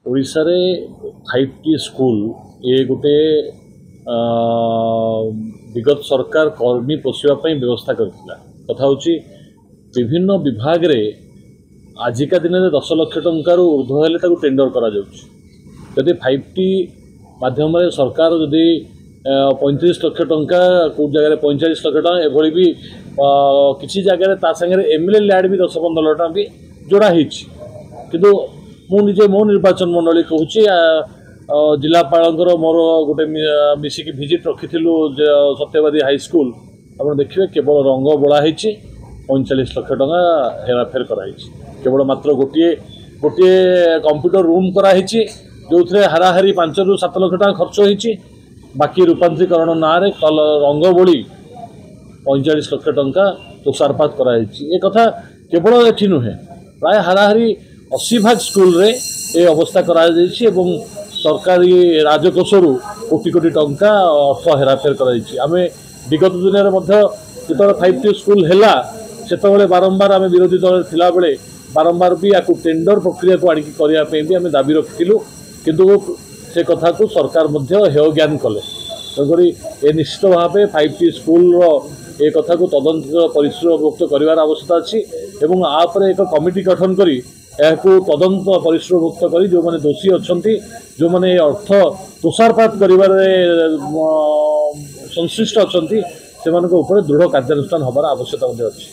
ओडिशा रे 5T school ये गोटे विगत सरकार कर्मी पोषापी व्यवस्था करथिला। कथा होची विभिन्न विभाग रे आजिका दिन में 10 लाख टंकार ऊर्ध्व हेले ताकू टेंडर करा जाउची। यदि 5T माध्यम रे सरकार यदि 35 लाख टंका को जगह 45 लाख टंका एभली भी किसी जगह ता संगे एमएलए लैड भी 10-15 लाख टंका भी जोड़ा हिच। किंतु मु निजे मो निर्वाचन मंडली कहूँ जिलापाल मोर गोटे मिसिकी भिजिट रखी सत्यवादी हाईस्कूल आप देखिए केवल रंग बोला 45 लाख टंका हेराफेर कराई। केवल मात्र गोटे गोटे कंप्यूटर रूम कराई जो थे हाराहारी 5 ରୁ 7 लाख टंका खर्च होती। बाकी रूपांतरीकरण ना रंग बोली 45 लाख टंका तुषारपात कराई। ए कथा केवल एठी नुहे प्राय हाराहारी 80% स्कूल रे ए अवस्था करा जायछि एवं सरकारी राजकोषर कोटी कोटी टंका अर्थ हेराफेर कराई। आमे विगत दिन में जो 5T स्कूल है से बारंबार आम विरोधी दल थिला बेले बारंबार भी या टेंडर प्रक्रिया को आनिक करने भी आम दाबी रखिलु किंतु से कथा को सरकार हेय ज्ञान कले। तेणुक ए निश्चित भाव 5T स्कूल ए कथा को तदंत परिश्रमभुक्त कर आवश्यकता अच्छी एवं आपरे एक कमिटी गठन करी को तदंत परिश्रमभुक्त कर जो मैंने दोषी अच्छा जो मैंने अर्थ तुषारपात कर संश्लिष्ट अच्छा से दृढ़ कार्यानुष्ठान हमार आवश्यकता अच्छी।